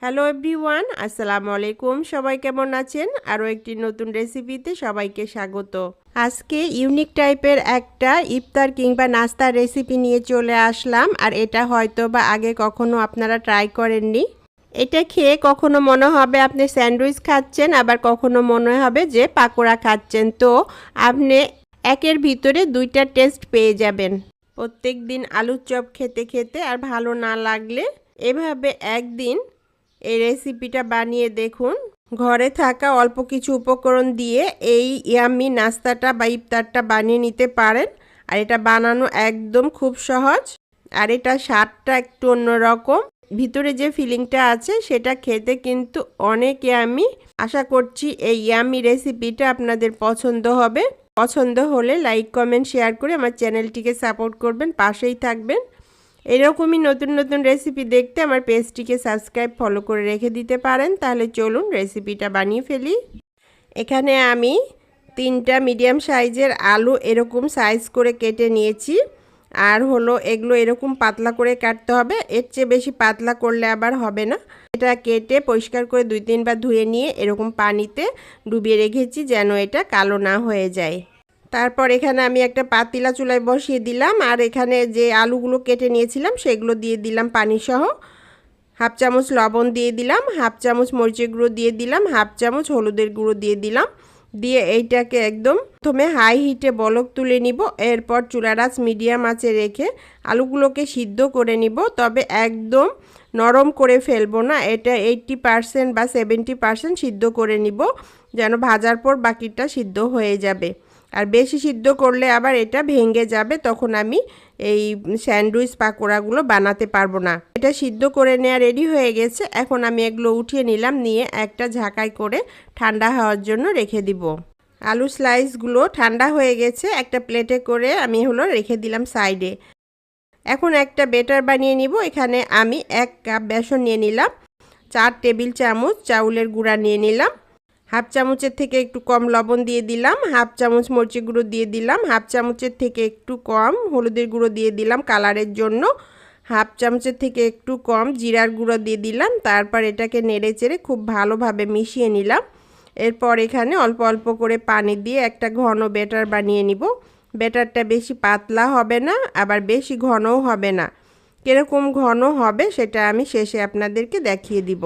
Hello everyone, আসসালামু আলাইকুম। সবাই কেমন আছেন? আরও একটি নতুন রেসিপিতে সবাইকে স্বাগত। আজকে ইউনিক টাইপের একটা ইফতার কিংবা নাস্তার রেসিপি নিয়ে চলে আসলাম। আর এটা হয়তো বা আগে কখনো আপনারা ট্রাই করেননি। এটা খেয়ে কখনো মনে হবে আপনি স্যান্ডউইচ খাচ্ছেন, আবার কখনো মনে হবে যে পাকোড়া খাচ্ছেন। তো আপনি একের ভিতরে দুইটা টেস্ট পেয়ে যাবেন। প্রত্যেক দিন আলুর চপ খেতে খেতে আর ভালো না লাগলে এভাবে একদিন এই রেসিপিটা বানিয়ে দেখুন। ঘরে থাকা অল্প কিছু উপকরণ দিয়ে এই ইয়াম্মি নাস্তাটা বা ইফতারটা বানিয়ে নিতে পারেন। আর এটা বানানো একদম খুব সহজ, আর এটা স্বাদটা একটু অন্যরকম। ভিতরে যে ফিলিংটা আছে সেটা খেতে কিন্তু অনেক ইয়াম্মি। আশা করছি এই ইয়াম্মি রেসিপিটা আপনাদের পছন্দ হবে। পছন্দ হলে লাইক কমেন্ট শেয়ার করে আমার চ্যানেলটিকে সাপোর্ট করবেন, পাশেই থাকবেন। এরকমই নতুন নতুন রেসিপি দেখতে আমার পেজটিকে সাবস্ক্রাইব ফলো করে রেখে দিতে পারেন। তাহলে চলুন রেসিপিটা বানিয়ে ফেলি। এখানে আমি 3টা মিডিয়াম সাইজের আলু এরকম সাইজ করে কেটে নিয়েছি। আর হলো এগুলো এরকম পাতলা করে কাটতে হবে, এর চেয়ে বেশি পাতলা করলে আবার হবে না। এটা কেটে পরিষ্কার করে 2-3 বার ধুয়ে নিয়ে এরকম পানিতে ডুবিয়ে রেখেছি যেন এটা কালো না হয়ে যায়। তারপর এখানে আমি একটা পাতিলা চুলায় বসিয়ে দিলাম, আর এখানে যে আলুগুলো কেটে নিয়েছিলাম সেগুলো দিয়ে দিলাম পানি সহ। হাফ চামচ লবণ দিয়ে দিলাম, হাফ চামচ মরিচের গুঁড়ো দিয়ে দিলাম, হাফ চামচ হলুদের গুঁড়ো দিয়ে দিলাম। দিয়ে এইটাকে একদম প্রথমে হাই হিটে বলক তুলে নিব। এরপর চুলার আঁচ মিডিয়াম আঁচে রেখে আলুগুলোকে সিদ্ধ করে নিব, তবে একদম নরম করে ফেলবো না। এটা 80% বা 70% সিদ্ধ করে নিব, যেন ভাজার পর বাকিটা সিদ্ধ হয়ে যাবে। আর বেশি সিদ্ধ করলে আবার এটা ভেঙে যাবে, তখন আমি এই স্যান্ডউইচ পাকোড়াগুলো বানাতে পারবো না। এটা সিদ্ধ করে নেওয়া রেডি হয়ে গেছে। এখন আমি এগুলো উঠিয়ে নিলাম, নিয়ে একটা ঝাঁকাই করে ঠান্ডা হওয়ার জন্য রেখে দিব। আলু স্লাইসগুলো ঠান্ডা হয়ে গেছে, একটা প্লেটে করে আমি রেখে দিলাম সাইডে। এখন একটা বেটার বানিয়ে নিব। এখানে আমি 1 কাপ বেসন নিয়ে নিলাম, 4 টেবিল চামচ চাউলের গুঁড়া নিয়ে নিলাম, হাফ চামচের থেকে একটু কম লবণ দিয়ে দিলাম, হাফ চামচ মরিচের গুঁড়ো দিয়ে দিলাম, হাফ চামচের থেকে একটু কম হলুদের গুঁড়ো দিয়ে দিলাম কালারের জন্য, হাফ চামচের থেকে একটু কম জিরার গুঁড়ো দিয়ে দিলাম। তারপর এটাকে নেড়ে চেড়ে খুব ভালোভাবে মিশিয়ে নিলাম। এরপর এখানে অল্প অল্প করে পানি দিয়ে একটা ঘন ব্যাটার বানিয়ে নিব। ব্যাটারটা বেশি পাতলা হবে না, আবার বেশি ঘনও হবে না। কীরকম ঘন হবে সেটা আমি শেষে আপনাদেরকে দেখিয়ে দিব।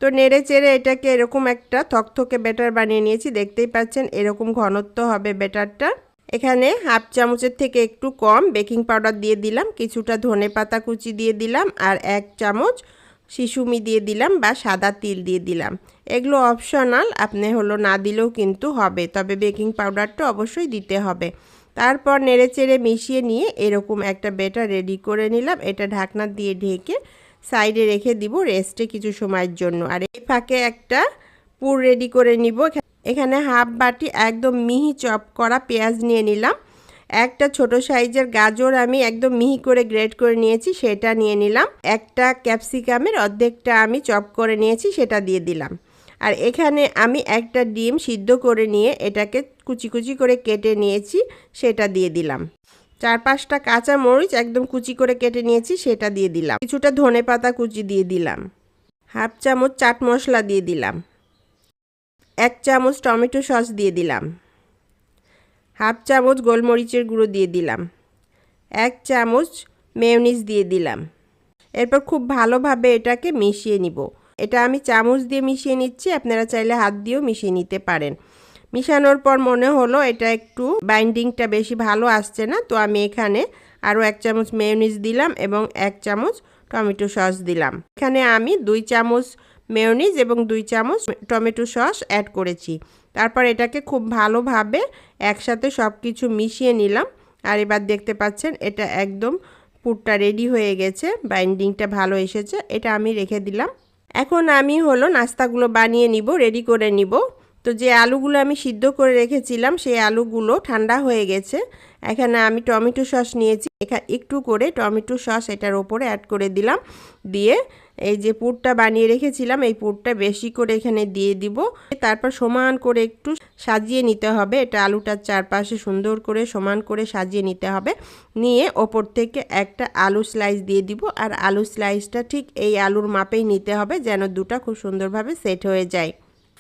তো নেড়ে চেড়ে এটাকে এরকম একটা থকথকে ব্যাটার বানিয়ে নিয়েছি। দেখতেই পাচ্ছেন এরকম ঘনত্ব হবে ব্যাটারটা। এখানে হাফ চামচের থেকে একটু কম বেকিং পাউডার দিয়ে দিলাম, কিছুটা ধনেপাতা কুচি দিয়ে দিলাম, আর 1 চামচ শিশুমি দিয়ে দিলাম বা সাদা তিল দিয়ে দিলাম। এগুলো অপশনাল, আপনি না দিলেও কিন্তু হবে, তবে বেকিং পাউডারটা অবশ্যই দিতে হবে। তারপর নেড়ে চেড়ে মিশিয়ে নিয়ে এরকম একটা ব্যাটার রেডি করে নিলাম। এটা ঢাকনা দিয়ে ঢেকে সাইডে রেখে দিব রেস্টে কিছু সময়ের জন্য। আর এই ফাঁকে একটা পুর রেডি করে নিব। এখানে হাফ বাটি একদম মিহি চপ করা পেঁয়াজ নিয়ে নিলাম। একটা ছোট সাইজের গাজর আমি একদম মিহি করে গ্রেট করে নিয়েছি, সেটা নিয়ে নিলাম। একটা ক্যাপসিকামের অর্ধেকটা আমি চপ করে নিয়েছি, সেটা দিয়ে দিলাম। আর এখানে আমি একটা ডিম সিদ্ধ করে নিয়ে এটাকে কুচি কুচি করে কেটে নিয়েছি, সেটা দিয়ে দিলাম। 4-5টা কাঁচা মরিচ একদম কুচি করে কেটে নিয়েছি, সেটা দিয়ে দিলাম। কিছুটা ধনেপাতা কুচি দিয়ে দিলাম, হাফ চামচ চাট মশলা দিয়ে দিলাম, 1 চামচ টমেটো সস দিয়ে দিলাম, হাফ চামচ গোলমরিচের গুঁড়ো দিয়ে দিলাম, 1 চামচ মেয়োনিজ দিয়ে দিলাম। এরপর খুব ভালোভাবে এটাকে মিশিয়ে নিব। এটা আমি চামচ দিয়ে মিশিয়ে নিচ্ছি, আপনারা চাইলে হাত দিয়েও মিশিয়ে নিতে পারেন। মিশানোর পর মনে হলো এটা একটু বাইন্ডিংটা বেশি ভালো আসছে না, তো আমি এখানে আরও 1 চামচ মেয়োনিজ দিলাম এবং 1 চামচ টমেটো সস দিলাম। এখানে আমি 2 চামচ মেয়োনিজ এবং 2 চামচ টমেটো সস অ্যাড করেছি। তারপর এটাকে খুব ভালোভাবে একসাথে সব কিছু মিশিয়ে নিলাম। আর এবার দেখতে পাচ্ছেন এটা একদম পুরটা রেডি হয়ে গেছে, বাইন্ডিংটা ভালো এসেছে। এটা আমি রেখে দিলাম। এখন আমি নাস্তাগুলো বানিয়ে নিব, রেডি করে নিব। তো যে আলুগুলো আমি সিদ্ধ করে রেখেছিলাম সেই আলুগুলো ঠান্ডা হয়ে গেছে। এখানে আমি টমেটো সস নিয়েছি, এখানে একটু করে টমেটো সস এটার ওপরে অ্যাড করে দিলাম। দিয়ে এই যে পুরটা বানিয়ে রেখেছিলাম এই পুরটা বেশি করে এখানে দিয়ে দিব। তারপর সমান করে একটু সাজিয়ে নিতে হবে। এটা আলুটার চারপাশে সুন্দর করে সমান করে সাজিয়ে নিতে হবে। নিয়ে ওপর থেকে একটা আলু স্লাইস দিয়ে দিব। আর আলু স্লাইসটা ঠিক এই আলুর মাপেই নিতে হবে যেন দুটো খুব সুন্দরভাবে সেট হয়ে যায়।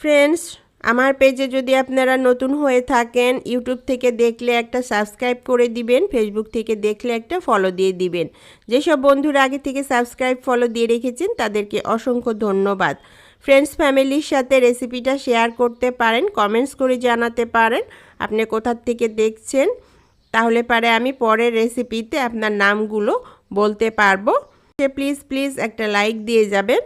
ফ্রেন্ডস, আমার পেজে যদি আপনারা নতুন হয়ে থাকেন, ইউটিউব থেকে দেখলে একটা সাবস্ক্রাইব করে দিবেন, ফেসবুক থেকে দেখলে একটা ফলো দিয়ে দিবেন। যেসব বন্ধুরা আগে থেকে সাবস্ক্রাইব ফলো দিয়ে রেখেছেন তাদেরকে অসংখ্য ধন্যবাদ। ফ্রেন্ডস ফ্যামিলির সাথে রেসিপিটা শেয়ার করতে পারেন, কমেন্টস করে জানাতে পারেন আপনি কোথা থেকে দেখছেন, তাহলে পারে আমি পরের রেসিপিতে আপনার নামগুলো বলতে পারবো। প্লিজ একটা লাইক দিয়ে যাবেন।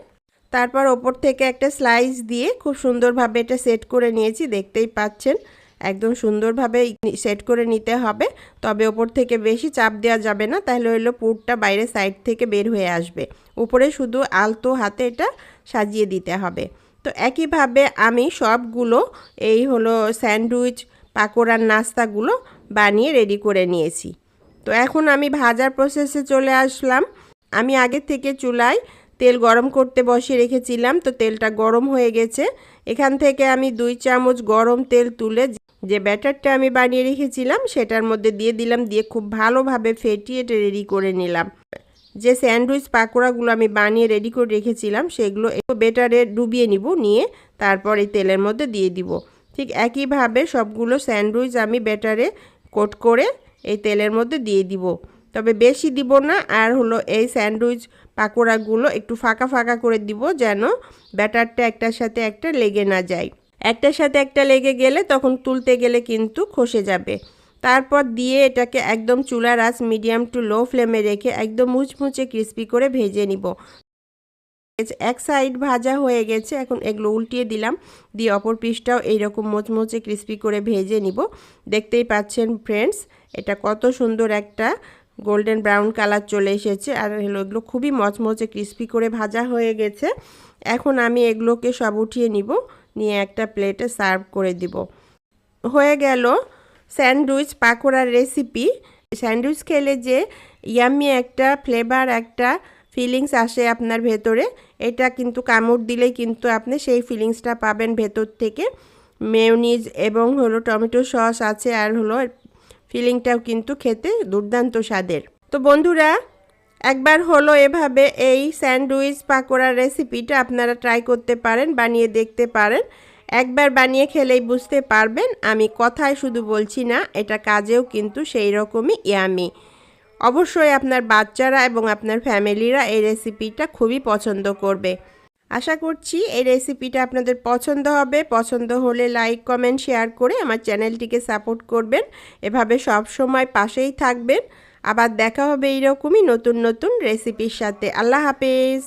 তারপর ওপর থেকে একটা স্লাইস দিয়ে খুব সুন্দরভাবে এটা সেট করে নিয়েছি, দেখতেই পাচ্ছেন একদম সুন্দরভাবে সেট করে নিতে হবে। তবে ওপর থেকে বেশি চাপ দেওয়া যাবে না, তাহলে হলো পুরটা বাইরে সাইড থেকে বের হয়ে আসবে। উপরে শুধু আলতো হাতে এটা সাজিয়ে দিতে হবে। তো একইভাবে আমি সবগুলো এই হলো স্যান্ডউইচ পাকোড়ার নাস্তাগুলো বানিয়ে রেডি করে নিয়েছি। তো এখন আমি ভাজার প্রসেসে চলে আসলাম। আমি আগে থেকে চুলায় তেল গরম করতে বসিয়ে রেখেছিলাম, তো তেলটা গরম হয়ে গেছে। এখান থেকে আমি 2 চামচ গরম তেল তুলে যে ব্যাটারটা আমি বানিয়ে রেখেছিলাম সেটার মধ্যে দিয়ে দিলাম, দিয়ে খুব ভালোভাবে ফেটিয়ে এটা রেডি করে নিলাম। যে স্যান্ডউইচ পাকোড়াগুলো আমি বানিয়ে রেডি করে রেখেছিলাম সেগুলো একটু ব্যাটারে ডুবিয়ে নিব, নিয়ে তারপর এই তেলের মধ্যে দিয়ে দিব। ঠিক একইভাবে সবগুলো স্যান্ডউইচ আমি ব্যাটারে কোট করে এই তেলের মধ্যে দিয়ে দিব, তবে বেশি দিব না। আর হলো এই স্যান্ডউইচ পাকোড়াগুলো একটু ফাঁকা ফাঁকা করে দিব যেন ব্যাটারটা একটার সাথে একটা লেগে না যায়। একটার সাথে একটা লেগে গেলে তখন তুলতে গেলে কিন্তু খসে যাবে। তারপর দিয়ে এটাকে একদম চুলার আঁচ মিডিয়াম টু লো ফ্লেমে রেখে একদম মুচমুচে ক্রিস্পি করে ভেজে নিব। এক সাইড ভাজা হয়ে গেছে, এখন এগুলো উল্টিয়ে দিলাম, দিয়ে অপর পিসটাও এইরকম মুচমুচে ক্রিস্পি করে ভেজে নিব। দেখতেই পাচ্ছেন ফ্রেন্ডস, এটা কত সুন্দর একটা গোল্ডেন ব্রাউন কালার চলে এসেছে। আর হলো এগুলো খুবই মচমচে ক্রিস্পি করে ভাজা হয়ে গেছে। এখন আমি এগুলোকে সব উঠিয়ে নিব, নিয়ে একটা প্লেটে সার্ভ করে দিব। হয়ে গেল স্যান্ডউইচ পাকোড়ার রেসিপি। স্যান্ডউইচ খেলে যে ইয়াম্মি একটা ফ্লেভার, একটা ফিলিংস আসে আপনার ভেতরে, এটা কিন্তু কামড় দিলেই কিন্তু আপনি সেই ফিলিংসটা পাবেন ভেতর থেকে। মেয়োনিজ এবং হলো টমেটো সস আছে, আর হলো ফিলিংটাও কিন্তু খেতে দুর্দান্ত স্বাদের। তো বন্ধুরা, একবার হলো এভাবে এই স্যান্ডউইচ পাকোড়ার রেসিপিটা আপনারা ট্রাই করতে পারেন, বানিয়ে দেখতে পারেন। একবার বানিয়ে খেলেই বুঝতে পারবেন আমি কথায় শুধু বলছি না, এটা কাজেও কিন্তু সেই রকমই ইয়ামি। অবশ্যই আপনার বাচ্চারা এবং আপনার ফ্যামিলিরা এই রেসিপিটা খুবই পছন্দ করবে। আশা করছি এই রেসিপিটা আপনাদের পছন্দ হবে। পছন্দ হলে লাইক, কমেন্ট, শেয়ার করে আমার চ্যানেলটিকে সাপোর্ট করবেন। এভাবে সব সময় পাশেই থাকবেন। আবার দেখা হবে এইরকমই নতুন নতুন রেসিপির সাথে। আল্লাহ হাফেজ।